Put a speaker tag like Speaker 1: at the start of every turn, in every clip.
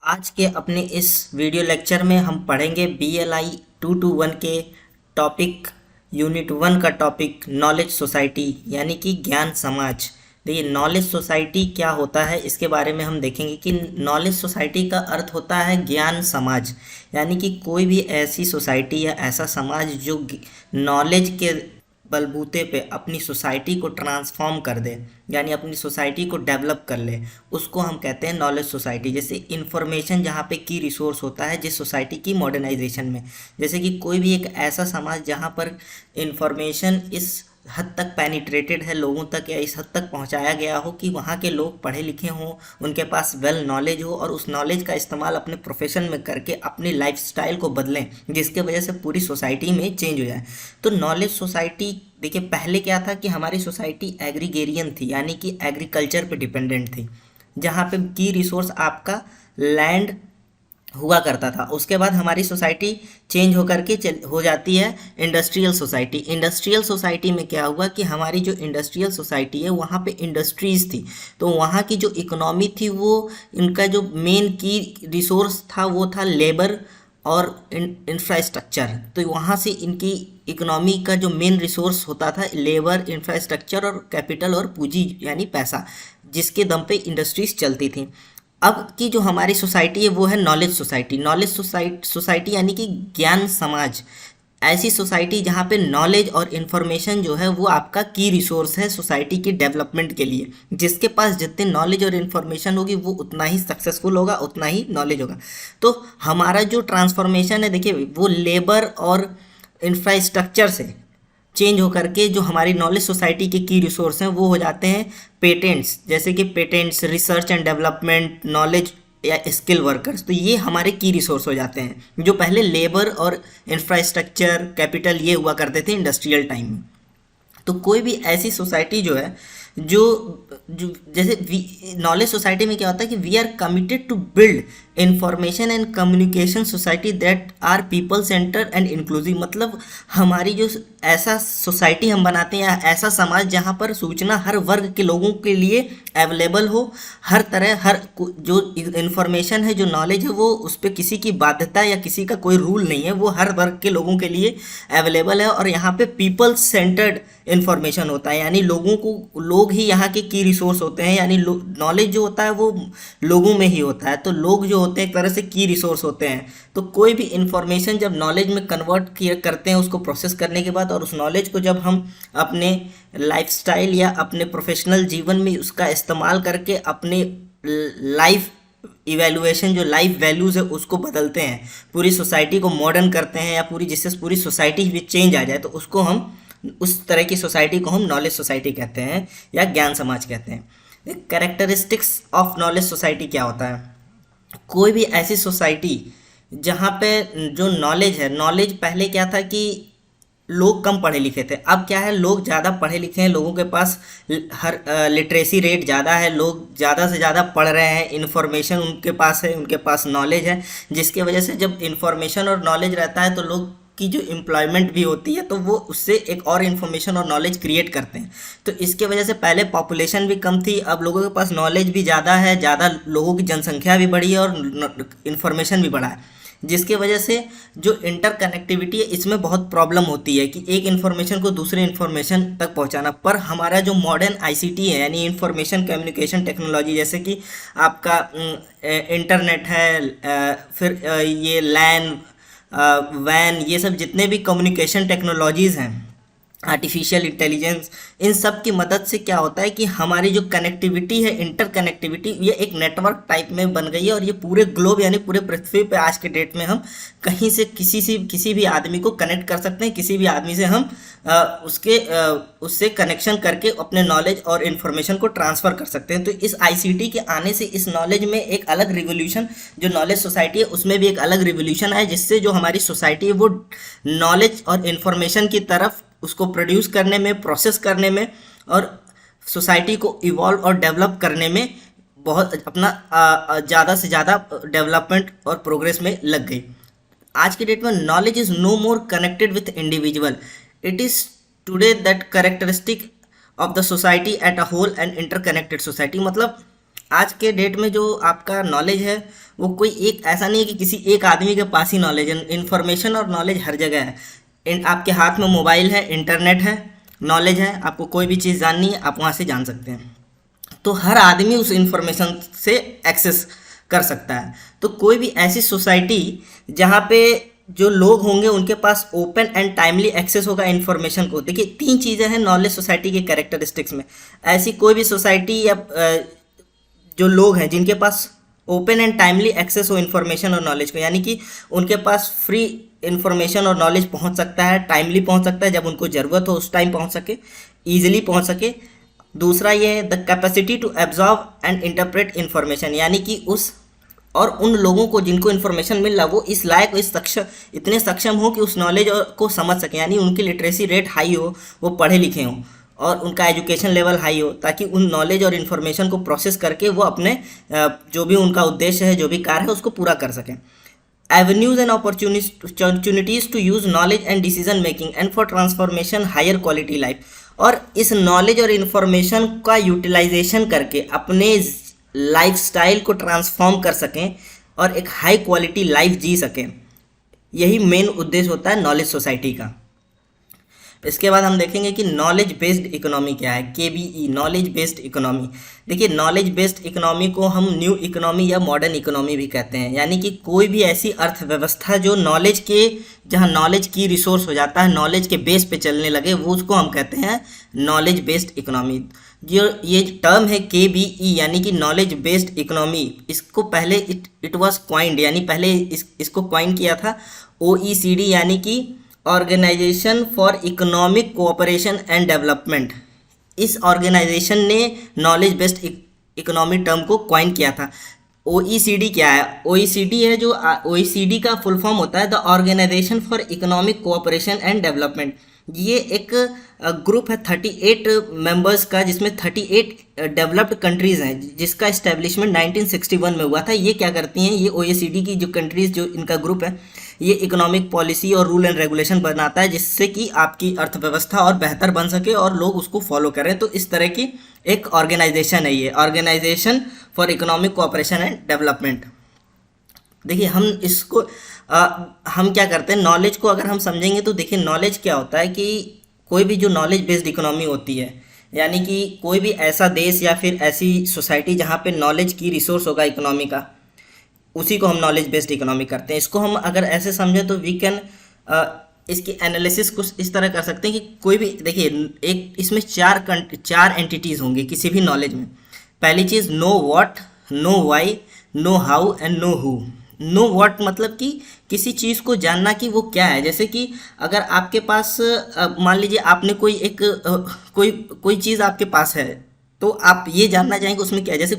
Speaker 1: आज के अपने इस वीडियो लेक्चर में हम पढ़ेंगे BLI 221 के टॉपिक यूनिट 1 का टॉपिक नॉलेज सोसाइटी यानी कि ज्ञान समाज। देखिए, नॉलेज सोसाइटी क्या होता है इसके बारे में हम देखेंगे कि नॉलेज सोसाइटी का अर्थ होता है ज्ञान समाज, यानी कि कोई भी ऐसी सोसाइटी या ऐसा समाज जो नॉलेज के बलबूते पे अपनी सोसाइटी को ट्रांसफॉर्म कर दे, यानी अपनी सोसाइटी को डेवलप कर ले, उसको हम कहते हैं नॉलेज सोसाइटी। जैसे इंफॉर्मेशन जहाँ पे की रिसोर्स होता है जिस सोसाइटी की मॉडर्नाइजेशन में, जैसे कि कोई भी एक ऐसा समाज जहाँ पर इंफॉर्मेशन इस हद तक पेनिट्रेटेड है लोगों तक, या इस हद तक पहुंचाया गया हो कि वहाँ के लोग पढ़े लिखे हों, उनके पास वेल नॉलेज हो और उस नॉलेज का इस्तेमाल अपने प्रोफेशन में करके अपनी लाइफस्टाइल को बदलें, जिसके वजह से पूरी सोसाइटी में चेंज हो जाए। तो नॉलेज सोसाइटी, देखिए पहले क्या था कि हमारी सोसाइटी एग्रीगेरियन थी, यानी कि एग्रीकल्चर पे डिपेंडेंट थी, जहाँ पे की रिसोर्स आपका लैंड हुआ करता था। उसके बाद हमारी सोसाइटी चेंज होकर के हो जाती है इंडस्ट्रियल सोसाइटी। इंडस्ट्रियल सोसाइटी में क्या हुआ कि हमारी जो इंडस्ट्रियल सोसाइटी है वहाँ पे इंडस्ट्रीज़ थी, तो वहाँ की जो इकोनॉमी थी वो, इनका जो मेन की रिसोर्स था वो था लेबर और इंफ्रास्ट्रक्चर। तो वहाँ से इनकी इकोनॉमी का जो मेन रिसोर्स होता था लेबर, इंफ्रास्ट्रक्चर और कैपिटल और पूंजी यानी पैसा, जिसके दम पे इंडस्ट्रीज चलती थी। अब की जो हमारी सोसाइटी है वो है नॉलेज सोसाइटी। नॉलेज सोसाइटी यानी कि ज्ञान समाज, ऐसी सोसाइटी जहाँ पे नॉलेज और इन्फॉर्मेशन जो है वो आपका की रिसोर्स है सोसाइटी की डेवलपमेंट के लिए। जिसके पास जितने नॉलेज और इन्फॉर्मेशन होगी वो उतना ही सक्सेसफुल होगा, उतना ही नॉलेज होगा। तो हमारा जो ट्रांसफॉर्मेशन है, देखिए वो लेबर और इंफ्रास्ट्रक्चर से चेंज होकर के जो हमारी नॉलेज सोसाइटी के की रिसोर्स हैं वो हो जाते हैं पेटेंट्स। जैसे कि patents, research and development, knowledge या स्किल वर्कर्स, तो ये हमारे की रिसोर्स हो जाते हैं, जो पहले लेबर और इंफ्रास्ट्रक्चर, कैपिटल ये हुआ करते थे इंडस्ट्रियल टाइम में। तो कोई भी ऐसी सोसाइटी जो है जो जो जैसे नॉलेज सोसाइटी में क्या होता है कि we are committed to build information and communication society that are people centre and inclusive. मतलब हमारी जो ऐसा सोसाइटी हम बनाते हैं, ऐसा समाज जहाँ पर सूचना हर वर्ग के लोगों के लिए अवेलेबल हो, हर तरह जो इंफॉर्मेशन है, जो नॉलेज है, वो उस पर किसी की बाध्यता या किसी का कोई रूल नहीं है, वो हर वर्ग के लोगों के लिए अवेलेबल है। और यहाँ पे पीपल सेंटर्ड इंफॉर्मेशन होता है, यानी लोग ही यहाँ के की रिसोर्स होते हैं, यानी नॉलेज जो होता है वो लोगों में ही होता है। तो लोग जो होते हैं एक तरह से की रिसोर्स होते हैं। तो कोई भी इंफॉर्मेशन जब नॉलेज में कन्वर्ट करते हैं उसको प्रोसेस करने के बाद, और उस नॉलेज को जब हम अपने लाइफस्टाइल या अपने प्रोफेशनल जीवन में उसका इस्तेमाल करके अपने लाइफ इवेल्युएशन, जो लाइफ वैल्यूज़ है उसको बदलते हैं, पूरी सोसाइटी को मॉडर्न करते हैं, या जिससे पूरी सोसाइटी में चेंज आ जाए, तो उसको हम, उस तरह की सोसाइटी को हम नॉलेज सोसाइटी कहते हैं या ज्ञान समाज कहते हैं। कैरेक्टरिस्टिक्स ऑफ नॉलेज सोसाइटी क्या होता है? कोई भी ऐसी सोसाइटी जहाँ पे जो नॉलेज है, नॉलेज पहले क्या था कि लोग कम पढ़े लिखे थे, अब क्या है लोग ज़्यादा पढ़े लिखे हैं, लोगों के पास हर लिटरेसी रेट ज़्यादा है, लोग ज़्यादा से ज़्यादा पढ़ रहे हैं, इन्फॉर्मेशन उनके पास है, उनके पास नॉलेज है, जिसके वजह से जब इन्फॉर्मेशन और नॉलेज रहता है तो लोग की जो एम्प्लॉयमेंट भी होती है तो वो उससे एक और इन्फॉर्मेशन और नॉलेज क्रिएट करते हैं। तो इसके वजह से पहले पॉपुलेशन भी कम थी, अब लोगों के पास नॉलेज भी ज़्यादा है, ज़्यादा लोगों की जनसंख्या भी बढ़ी है और इन्फॉर्मेशन भी बढ़ा है, जिसके वजह से जो इंटरकनेक्टिविटी है इसमें बहुत प्रॉब्लम होती है कि एक इन्फॉर्मेशन को दूसरे इन्फॉर्मेशन तक पहुंचाना। पर हमारा जो मॉडर्न आईसीटी है, यानी इंफॉर्मेशन कम्युनिकेशन टेक्नोलॉजी, जैसे कि आपका इंटरनेट है, फिर ये लैन, वैन, ये सब जितने भी कम्युनिकेशन टेक्नोलॉजीज़ हैं, आर्टिफिशियल इंटेलिजेंस, इन सब की मदद से क्या होता है कि हमारी जो कनेक्टिविटी है, इंटरकनेक्टिविटी, ये एक नेटवर्क टाइप में बन गई है, और ये पूरे ग्लोब यानी पूरे पृथ्वी पे आज के डेट में हम कहीं से किसी भी आदमी को कनेक्ट कर सकते हैं, किसी भी आदमी से हम उससे कनेक्शन करके अपने नॉलेज और इन्फॉर्मेशन को ट्रांसफ़र कर सकते हैं। तो इस आईसीटी के आने से इस नॉलेज में एक अलग रिवोल्यूशन, जो नॉलेज सोसाइटी है उसमें भी एक अलग रिवोल्यूशन आया, जिससे जो हमारी सोसाइटी है वो नॉलेज और इन्फॉर्मेशन की तरफ, उसको प्रोड्यूस करने में, प्रोसेस करने में और सोसाइटी को इवॉल्व और डेवलप करने में बहुत अपना ज़्यादा से ज़्यादा डेवलपमेंट और प्रोग्रेस में लग गई। आज की डेट में knowledge is no more connected with individual, it is today that characteristic of the society at a whole and interconnected society. मतलब आज के डेट में जो आपका नॉलेज है वो कोई एक ऐसा नहीं है कि किसी एक आदमी के पास ही नॉलेज है। इन्फॉर्मेशन और नॉलेज हर जगह है। आपके हाथ में मोबाइल है, इंटरनेट है, नॉलेज है, आपको कोई भी चीज़ जाननी है आप वहाँ से जान सकते हैं। तो हर आदमी उस इंफॉर्मेशन से एक्सेस कर सकता है। तो कोई भी ऐसी सोसाइटी जहाँ पे जो लोग होंगे उनके पास ओपन एंड टाइमली एक्सेस होगा इन्फॉर्मेशन को। देखिए 3 चीज़ें हैं नॉलेज सोसाइटी के कैरेक्टरिस्टिक्स में। ऐसी कोई भी सोसाइटी या जो लोग हैं जिनके पास ओपन एंड टाइमली एक्सेस हो इन्फॉर्मेशन और नॉलेज को, यानी कि उनके पास फ्री इन्फॉर्मेशन और नॉलेज पहुंच सकता है, टाइमली पहुंच सकता है, जब उनको ज़रूरत हो उस टाइम पहुंच सके, ईजिली पहुंच सके। दूसरा ये है the capacity to absorb and interpret information, यानी कि उस और उन लोगों को जिनको इन्फॉर्मेशन मिल रहा वो इस लायक, इतने सक्षम हो कि उस नॉलेज को समझ सकें, यानी उनकी लिटरेसी रेट हाई हो, वो पढ़े लिखे हों और उनका एजुकेशन लेवल हाई हो, ताकि उन नॉलेज और इन्फॉर्मेशन को प्रोसेस करके वो अपने जो भी उनका उद्देश्य है, जो भी कार्य है, उसको पूरा कर सकें। Avenues and opportunities to use knowledge and decision making and for transformation higher quality life, और इस नॉलेज और इन्फॉर्मेशन का यूटिलाइजेशन करके अपने लाइफस्टाइल को ट्रांसफॉर्म कर सकें और एक हाई क्वालिटी लाइफ जी सकें। यही मेन उद्देश्य होता है नॉलेज सोसाइटी का। इसके बाद हम देखेंगे कि नॉलेज बेस्ड इकोनॉमी क्या है, KBE, नॉलेज बेस्ड इकोनॉमी। देखिए नॉलेज बेस्ड इकोनॉमी को हम न्यू इकोनॉमी या मॉडर्न इकोनॉमी भी कहते हैं, यानी कि कोई भी ऐसी अर्थव्यवस्था जो जहाँ नॉलेज की रिसोर्स हो जाता है, नॉलेज के बेस पे चलने लगे, वो उसको हम कहते हैं नॉलेज बेस्ड इकोनॉमी। जो ये टर्म है KBE यानी कि नॉलेज बेस्ड इकोनॉमी, इसको पहले इट वाज क्वाइंड, यानी पहले इसको क्वाइन किया था OECD यानी कि organisation for economic cooperation and development. इस ऑर्गेनाइजेशन ने नॉलेज बेस्ड इकोनॉमी टर्म को क्वाइन किया था। OECD क्या है? OECD है जो OECD का फुल फॉर्म होता है the organisation for economic cooperation and development. ये एक ग्रुप है 38 मेंबर्स का, जिसमें 38 डेवलप्ड कंट्रीज़ हैं, जिसका इस्टेब्लिशमेंट 1961 में हुआ था। ये क्या करती हैं, ये OECD की जो कंट्रीज़, जो इनका ग्रुप है, ये इकोनॉमिक पॉलिसी और रूल एंड रेगुलेशन बनाता है, जिससे कि आपकी अर्थव्यवस्था और बेहतर बन सके और लोग उसको फॉलो करें। तो इस तरह की एक ऑर्गेनाइजेशन है ये, organisation for economic cooperation and development. देखिए हम क्या करते हैं, नॉलेज को अगर हम समझेंगे तो देखिए नॉलेज क्या होता है कि कोई भी जो नॉलेज बेस्ड इकोनॉमी होती है, यानी कि कोई भी ऐसा देश या फिर ऐसी सोसाइटी जहाँ पे नॉलेज की रिसोर्स होगा इकोनॉमी का, उसी को हम नॉलेज बेस्ड इकोनॉमी करते हैं। इसको हम अगर ऐसे समझें तो वी कैन इसकी एनालिसिस कुछ इस तरह कर सकते हैं कि कोई भी, देखिए एक इसमें चार एंटिटीज़ होंगी किसी भी नॉलेज में। पहली चीज़ know what, know why, know how and know who. Know what मतलब कि किसी चीज़ को जानना कि वो क्या है। जैसे कि अगर आपके पास मान लीजिए आपने कोई चीज़ आपके पास है, तो आप ये जानना चाहेंगे उसमें क्या है। जैसे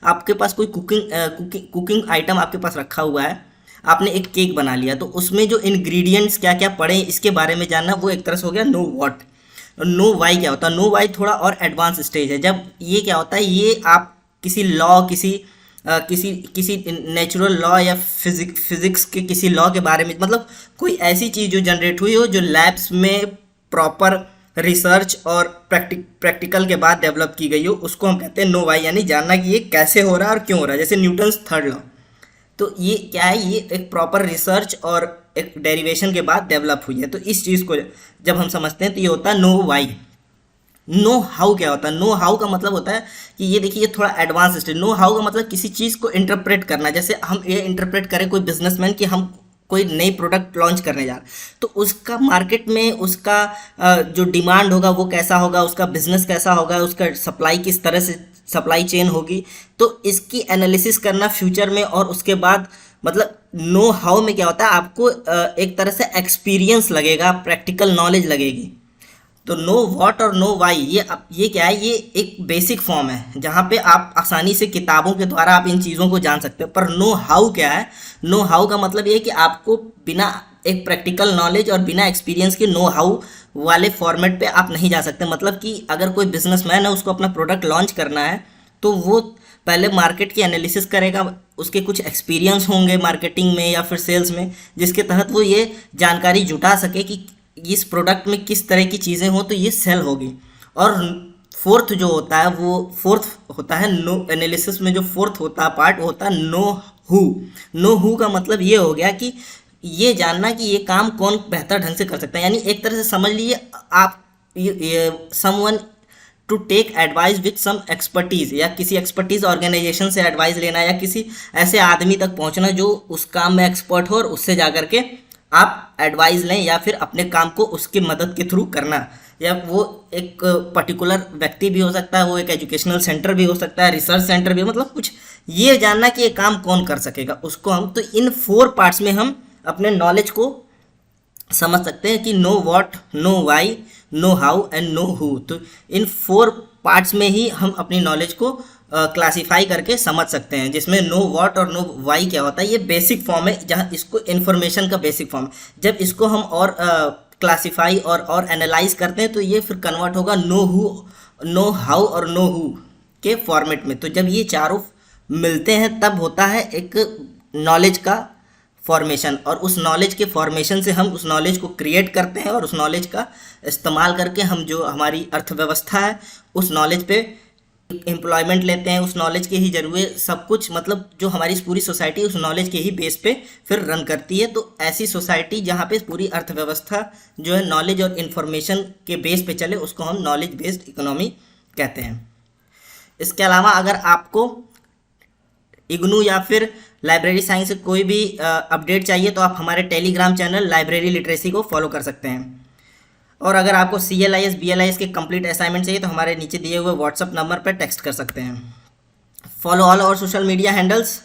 Speaker 1: आपके पास कोई कुकिंग आइटम आपके पास रखा हुआ है, आपने एक केक बना लिया, तो उसमें जो इंग्रेडिएंट्स क्या क्या पड़े इसके बारे में जानना, वो एक तरह से हो गया नो व्हाट। नो वाई क्या होता है? नो वाई थोड़ा और एडवांस स्टेज है। जब ये क्या होता है, ये आप किसी लॉ, किसी नेचुरल लॉ या फिजिक्स के किसी लॉ के बारे में, मतलब कोई ऐसी चीज़ जो जनरेट हुई हो, जो लैब्स में प्रॉपर रिसर्च और प्रैक्टिकल के बाद डेवलप की गई हो, उसको हम कहते हैं नो वाई, यानी जानना कि ये कैसे हो रहा है और क्यों हो रहा है। जैसे न्यूटन्स थर्ड लॉ, तो ये क्या है, ये एक प्रॉपर रिसर्च और एक डेरिवेशन के बाद डेवलप हुई है। तो इस चीज़ को जब हम समझते हैं तो ये होता है नो वाई। नो हाउ क्या होता है? नो हाउ का मतलब होता है कि ये देखिए, ये थोड़ा एडवांस स्टेज। नो हाउ का मतलब किसी चीज़ को इंटरप्रेट करना। जैसे हम ये इंटरप्रेट करें कोई बिजनेसमैन कि हम कोई नई प्रोडक्ट लॉन्च करने जा रहे हैं, तो उसका मार्केट में उसका जो डिमांड होगा वो कैसा होगा, उसका बिजनेस कैसा होगा, उसका सप्लाई किस तरह से सप्लाई चेन होगी। तो इसकी एनालिसिस करना फ्यूचर में, और उसके बाद मतलब नो हाउ में क्या होता है, आपको एक तरह से एक्सपीरियंस लगेगा, प्रैक्टिकल नॉलेज लगेगी। तो नो व्हाट और नो वाई ये क्या है, ये एक बेसिक फॉर्म है जहाँ पे आप आसानी से किताबों के द्वारा आप इन चीज़ों को जान सकते हो। पर नो हाउ क्या है? नो हाउ का मतलब ये है कि आपको बिना एक प्रैक्टिकल नॉलेज और बिना एक्सपीरियंस के नो हाउ वाले फॉर्मेट पे आप नहीं जा सकते। मतलब कि अगर कोई बिजनेसमैन है, उसको अपना प्रोडक्ट लॉन्च करना है, तो वो पहले मार्केट की एनालिसिस करेगा, उसके कुछ एक्सपीरियंस होंगे मार्केटिंग में या फिर सेल्स में, जिसके तहत वो ये जानकारी जुटा सके कि इस प्रोडक्ट में किस तरह की चीज़ें हों तो ये सेल होगी। और फोर्थ जो होता है वो फोर्थ होता है नो एनालिसिस में, जो फोर्थ होता है पार्ट होता है नो हु। नो हु का मतलब ये हो गया कि ये जानना कि ये काम कौन बेहतर ढंग से कर सकता है, यानी एक तरह से समझ लीजिए आप someone to take advice with some expertise, या किसी एक्सपर्टीज़ ऑर्गेनाइजेशन से एडवाइस लेना, या किसी ऐसे आदमी तक पहुंचना जो उस काम में एक्सपर्ट हो और उससे जा कर के आप एडवाइस लें, या फिर अपने काम को उसकी मदद के थ्रू करना। या वो एक पर्टिकुलर व्यक्ति भी हो सकता है, वो एक एजुकेशनल सेंटर भी हो सकता है, रिसर्च सेंटर भी, मतलब कुछ ये जानना कि ये काम कौन कर सकेगा उसको हम, तो इन 4 पार्ट्स में हम अपने नॉलेज को समझ सकते हैं कि no what, know why, no how and know who. तो इन 4 पार्ट्स में ही हम अपनी नॉलेज को क्लासीफाई करके समझ सकते हैं, जिसमें नो व्हाट और नो वाई क्या होता है, ये बेसिक फॉर्म है, जहाँ इसको इन्फॉर्मेशन का बेसिक फॉर्म। जब इसको हम और क्लासीफाई और एनालाइज करते हैं तो ये फिर कन्वर्ट होगा नो हु, नो हाउ और नो हु के फॉर्मेट में। तो जब ये चारों मिलते हैं तब होता है एक नॉलेज का फॉर्मेशन, और उस नॉलेज के फॉर्मेशन से हम उस नॉलेज को क्रिएट करते हैं, और उस नॉलेज का इस्तेमाल करके हम जो हमारी अर्थव्यवस्था है उस नॉलेज पे एम्प्लॉयमेंट लेते हैं, उस नॉलेज के ही जरिए सब कुछ, मतलब जो हमारी पूरी सोसाइटी उस नॉलेज के ही बेस पे फिर रन करती है। तो ऐसी सोसाइटी जहाँ पे पूरी अर्थव्यवस्था जो है नॉलेज और इन्फॉर्मेशन के बेस पे चले, उसको हम नॉलेज बेस्ड इकोनॉमी कहते हैं। इसके अलावा अगर आपको इग्नू या फिर लाइब्रेरी साइंस से कोई भी अपडेट चाहिए तो आप हमारे टेलीग्राम चैनल लाइब्रेरी लिटरेसी को फॉलो कर सकते हैं। और अगर आपको CLIS BLIS के कंप्लीट असाइनमेंट चाहिए तो हमारे नीचे दिए हुए व्हाट्सअप नंबर पर टेक्स्ट कर सकते हैं। Follow all our social media handles,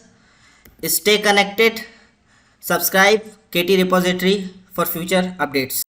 Speaker 1: stay connected, subscribe KT repository for future updates.